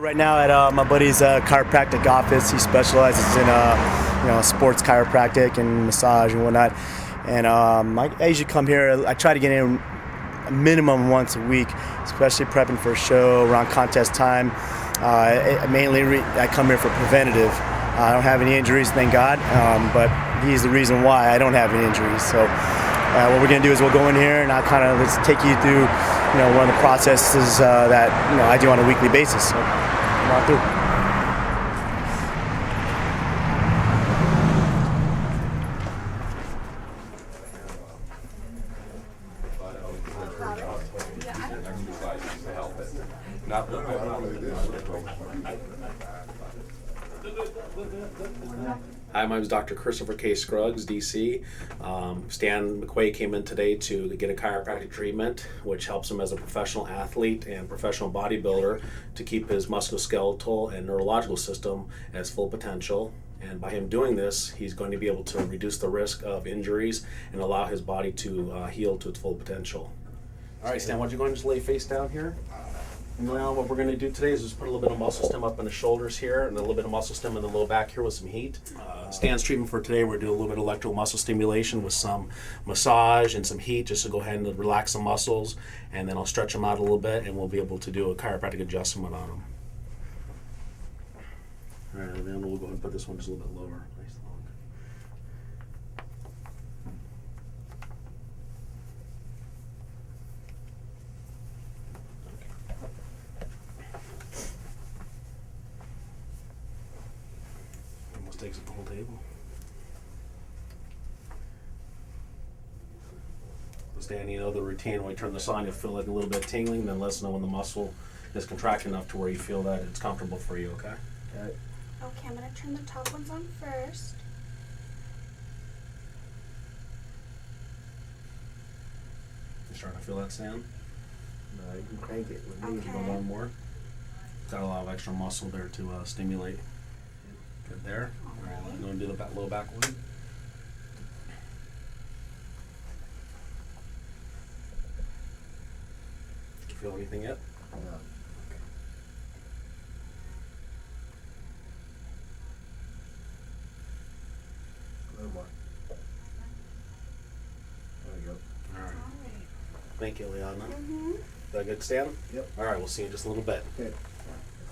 Right now at my buddy's chiropractic office. He specializes in sports chiropractic and massage and whatnot. And I usually come here. I try to get in a minimum once a week, especially prepping for a show around contest time. I come here for preventative. I don't have any injuries, thank God, but he's the reason why I don't have any injuries. So what we're going to do is we'll go in here and I'll kind of take you through one of the processes that I do on a weekly basis. So come on through. Hi, my name is Dr. Christopher K. Scruggs, DC. Stan McQuay came in today to get a chiropractic treatment, which helps him as a professional athlete and professional bodybuilder to keep his musculoskeletal and neurological system at its full potential. And by him doing this, he's going to be able to reduce the risk of injuries and allow his body to heal to its full potential. All right, Stan, why don't you go ahead and just lay face down here? And now what we're going to do today is just put a little bit of muscle stim up in the shoulders here and a little bit of muscle stim in the low back here with some heat. Stan's treatment for today, we're doing a little bit of electromuscle stimulation with some massage and some heat just to go ahead and relax the muscles, and then I'll stretch them out a little bit and we'll be able to do a chiropractic adjustment on them. All right, and then we'll go ahead and put this one just a little bit lower. Nice long. Almost takes up the whole table. So Stan, the routine, when we turn this on, you'll feel like a little bit of tingling, then let us know when the muscle is contracted enough to where you feel that it's comfortable for you, okay? Okay. Okay, I'm going to turn the top ones on first. You starting to feel that, Stan? No, you can crank it with me. Okay. Go one more. Got a lot of extra muscle there to stimulate. Good there. All right, I'm going to do the low back one. Did you feel anything yet? No. A little more. There we go. All right. Thank you, Liana. Mm-hmm. Is that good, Stan? Yep. All right, we'll see you in just a little bit. Okay.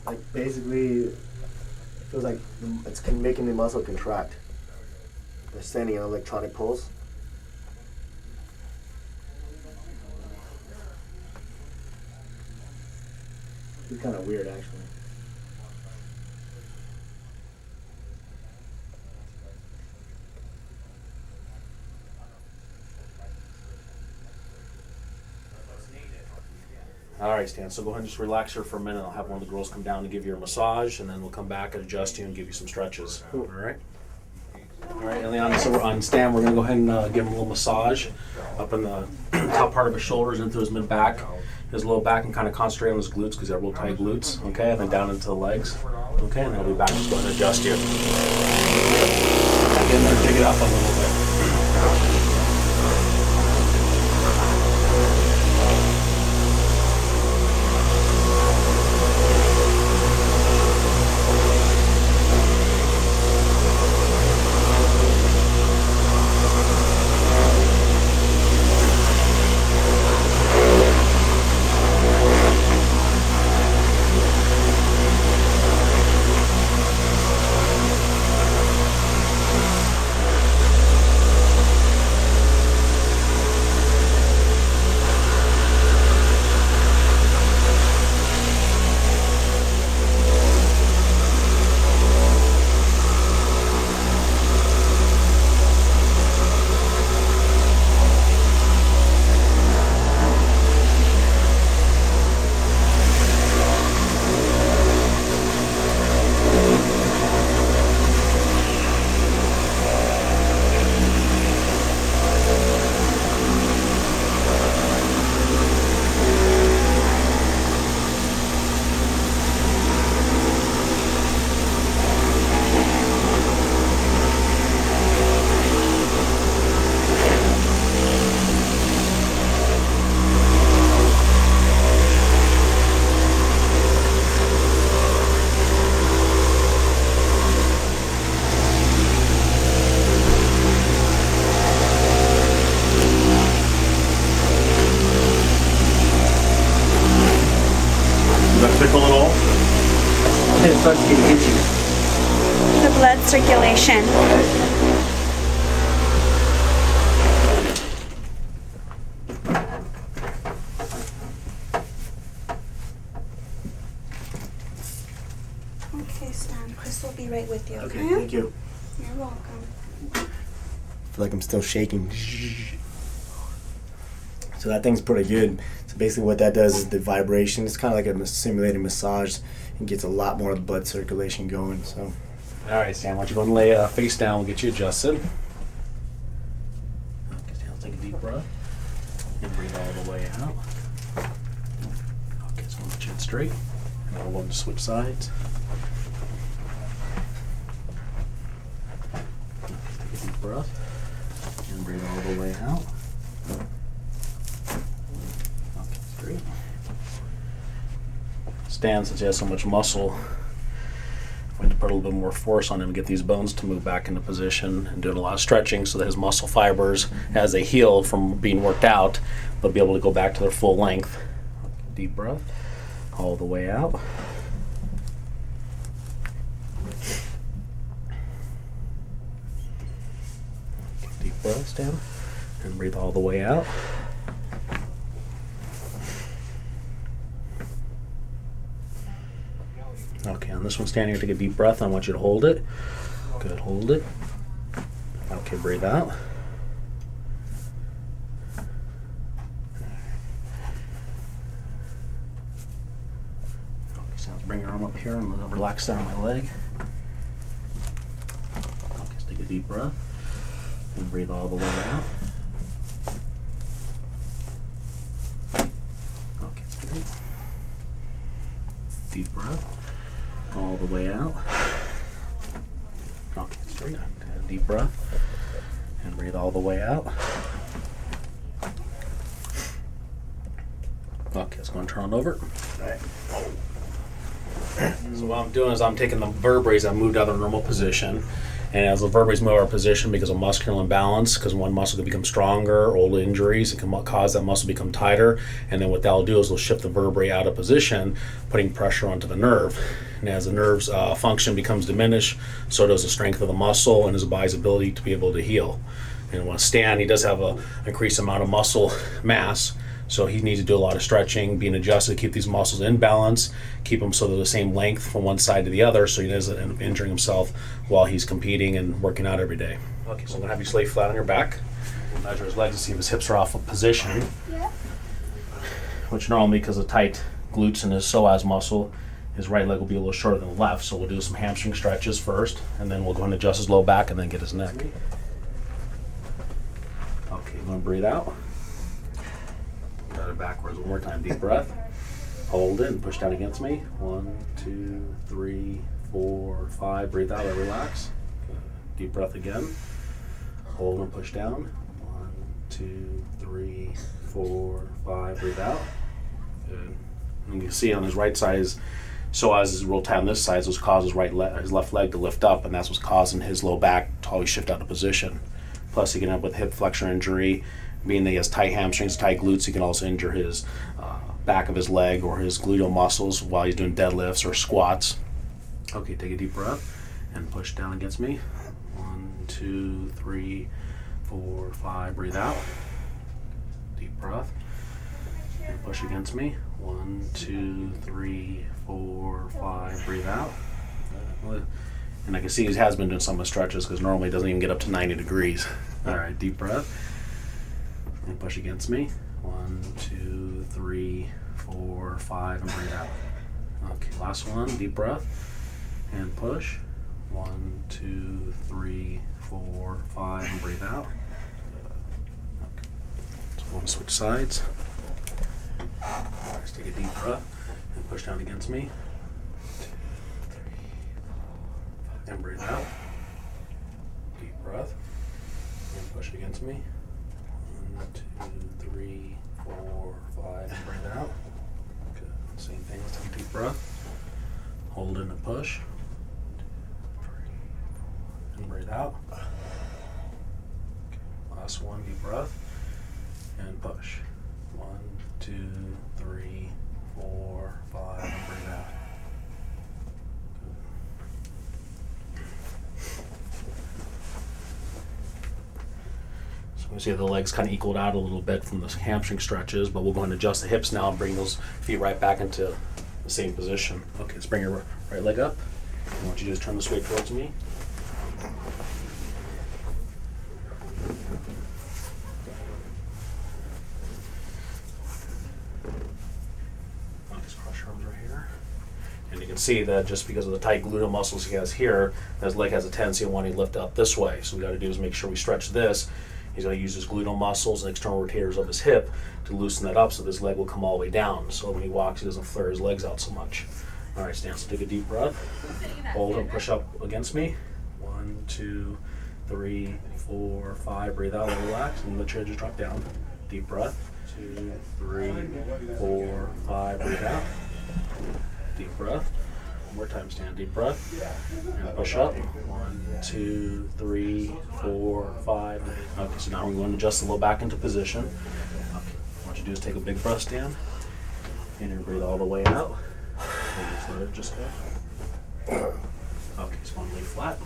Like basically, it feels like it's making the muscle contract. They're sending an electronic pulse. It's kind of weird, actually. All right, Stan, so go ahead and just relax here for a minute. I'll have one of the girls come down and give you a massage, and then we'll come back and adjust you and give you some stretches. All right? All right, Eliana, so we're on Stan. We're going to go ahead and give him a little massage up in the top part of his shoulders, into his mid-back, his low back, and kind of concentrate on his glutes because they're real tight glutes, okay? And then down into the legs, okay? And then I'll be back just go ahead and adjust you. Get in there, dig it up a little bit. It starts getting itchy. The blood circulation. Okay, Stan. Chris will be right with you. Okay, thank you. You're welcome. I feel like I'm still shaking. So that thing's pretty good. So basically what that does is the vibration. It's kind of like a simulated massage. It gets a lot more of the blood circulation going. So. All right, Stan, why don't you go and lay face down? We'll get you adjusted. Okay, Stan, let's take a deep breath and breathe all the way out. Okay, so we'll get you straight. And then we'll go to switch sides. Okay, take a deep breath and breathe all the way out. Okay, straight. Stan, since he has so much muscle, I'm going to put a little bit more force on him and get these bones to move back into position, and doing a lot of stretching so that his muscle fibers, as they heal from being worked out, they'll be able to go back to their full length. Deep breath all the way out. Deep breaths down and breathe all the way out. Okay, on this one, stand here, take a deep breath. I want you to hold it. Good, hold it. Okay, breathe out. Okay, so let's bring your arm up here and relax down my leg. Okay, so take a deep breath and breathe all the way out. Okay, straight. Deep breath. All the way out. Okay, straight. Deep breath and breathe all the way out. Okay, so I'm going to turn it over. All right. So what I'm doing is I'm taking the vertebrae and moved out of the normal position. And as the vertebrae move out of position because of muscular imbalance, because one muscle can become stronger, old injuries, it can cause that muscle to become tighter. And then what that'll do is it'll shift the vertebrae out of position, putting pressure onto the nerve. And as the nerve's function becomes diminished, so does the strength of the muscle and his body's ability to be able to heal. And when Stan, he does have an increased amount of muscle mass, so he needs to do a lot of stretching, being adjusted to keep these muscles in balance, keep them so they're the same length from one side to the other, so he doesn't end up injuring himself while he's competing and working out every day. Okay, so I'm going to have you lay flat on your back. We'll measure his legs to see if his hips are off of position, Yeah. which normally, because of tight glutes and his psoas muscle, his right leg will be a little shorter than the left, so we'll do some hamstring stretches first, and then we'll go and adjust his low back and then get his neck. Okay, I'm going to breathe out. Got it backwards one more time. Deep breath. Hold it and push down against me. 1, 2, 3, 4, 5. Breathe out and relax. Good. Deep breath again. Hold and push down. 1, 2, 3, 4, 5. Breathe out. Good. And you can see on his right side, his psoas is real tight on this side, which causes his left leg to lift up, and that's what's causing his low back to always shift out of position. Plus, he can end up with hip flexor injury. Being that he has tight hamstrings, tight glutes, he can also injure his back of his leg or his gluteal muscles while he's doing deadlifts or squats. Okay, take a deep breath and push down against me. 1, 2, 3, 4, 5. Breathe out. Deep breath. And push against me. 1, 2, 3, 4, 5. Breathe out. And I can see he has been doing some of the stretches because normally he doesn't even get up to 90 degrees. All right, deep breath. And push against me. 1, 2, 3, 4, 5, and breathe out. Okay, last one. Deep breath and push. 1, 2, 3, 4, 5, and breathe out. Okay. So we'll switch sides. Let's take a deep breath and push down against me. 2, 3, 4, 5, and breathe out. Deep breath and push against me. 1, 2, 3, 4, 5, and breathe out. Good. Same thing. Let's take a deep breath. Hold in and push. 2, 3, 4, and breathe out. Okay. Last one. Deep breath and push. 1, 2, 3, 4, 5, and breathe out. You see the legs kind of equaled out a little bit from the hamstring stretches, but we'll go ahead and adjust the hips now and bring those feet right back into the same position. Okay, let's bring your right leg up. I want you to just turn this way towards me. I'll just cross your arms right here. And you can see that just because of the tight gluteal muscles he has here, his leg has a tendency of wanting to lift up this way. So what we got to do is make sure we stretch this. He's going to use his gluteal muscles and external rotators of his hip to loosen that up so this leg will come all the way down. So when he walks, he doesn't flare his legs out so much. All right, Stan, so take a deep breath. Hold and push up against me. 1, 2, 3, 4, 5. Breathe out and relax, and let your head just drop down. Deep breath. 2, 3, 4, 5. Breathe out. Deep breath. One more time, Stan. Deep breath. And push up. 1, 2, 3, 4, 5. Okay, so now we're going to adjust the low back into position. Okay, what you do is take a big breath, Stan. And you breathe all the way out. And just let it just go. Okay, so one leg flat.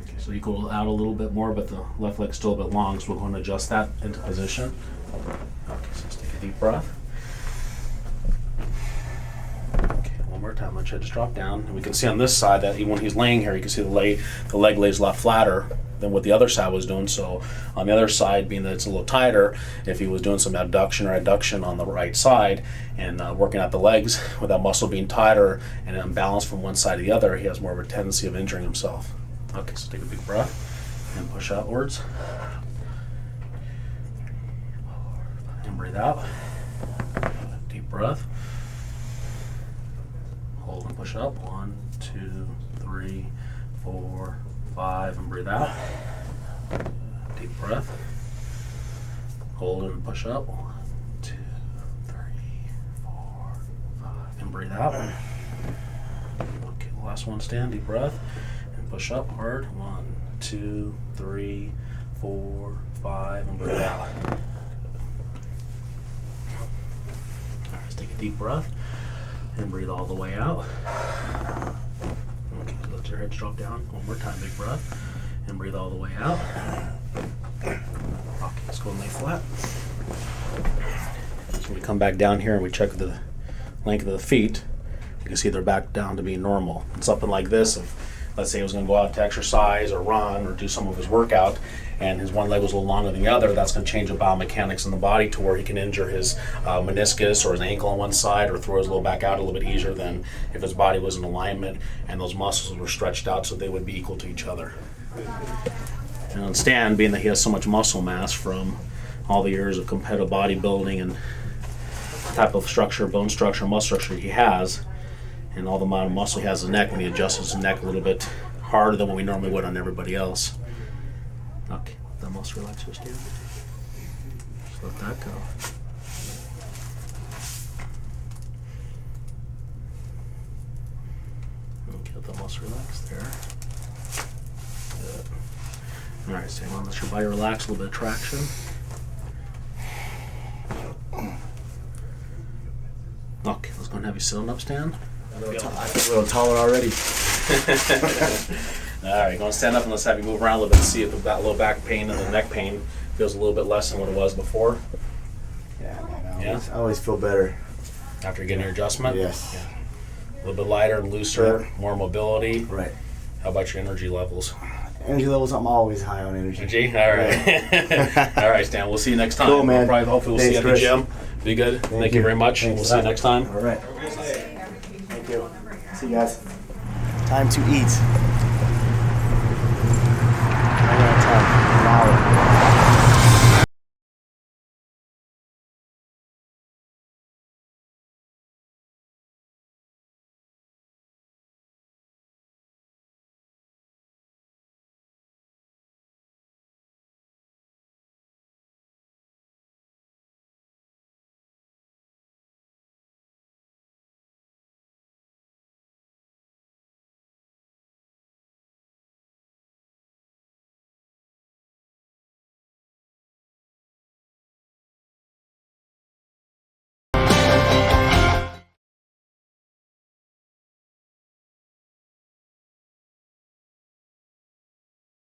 Okay, so equal out a little bit more, but the left leg's still a bit long, so we're going to adjust that into position. Okay, so let's take a deep breath. Okay, one more time. Let your head just drop down. And we can see on this side that even when he's laying here, you can see the leg lays a lot flatter than what the other side was doing. So on the other side, being that it's a little tighter, if he was doing some abduction or adduction on the right side and working out the legs with that muscle being tighter and unbalanced from one side to the other, he has more of a tendency of injuring himself. Okay, so take a big breath and push outwards. And breathe out. Deep breath. Hold and push up. 1, 2, 3, 4, 5, and breathe out. Deep breath. Hold and push up. 1, 2, 3, 4, 5, and breathe out. Okay, last one, Stan. Deep breath and push up hard. 1, 2, 3, 4, 5, and breathe out. Let's take a deep breath and breathe all the way out. Okay, let your head drop down. One more time, big breath, and breathe all the way out. Okay, let's go and lay flat. So we come back down here and we check the length of the feet. You can see they're back down to being normal. And something like this, if let's say he was going to go out to exercise or run or do some of his workout, and his one leg was a little longer than the other, that's going to change the biomechanics in the body to where he can injure his meniscus or his ankle on one side or throw his low back out a little bit easier than if his body was in alignment and those muscles were stretched out so they would be equal to each other. And on Stan, being that he has so much muscle mass from all the years of competitive bodybuilding and the type of structure, bone structure, muscle structure he has, and all the amount of muscle he has in the neck, when he adjusts his neck a little bit harder than what we normally would on everybody else. Okay, let that muscle relax just here. Just let that go. Okay, let that muscle relax there. Good. Alright, stay on. Let your body relax, a little bit of traction. Okay, let's go and have you sitting up, Stan. I feel a little taller already. Alright, going to stand up and let's have you move around a little bit and see if that low back pain and the neck pain feels a little bit less than what it was before. Yeah, man, I always feel better. After getting your adjustment? Yes. Yeah. A little bit lighter and looser, more mobility. Right. How about your energy levels? Energy levels, I'm always high on energy. Energy? Alright. Alright, Stan, we'll see you next time. Cool, man. Hopefully we'll see you at the gym. Be good. Thank you very much. Thanks. We'll see you next time. All right. Thank you. See you guys. Time to eat.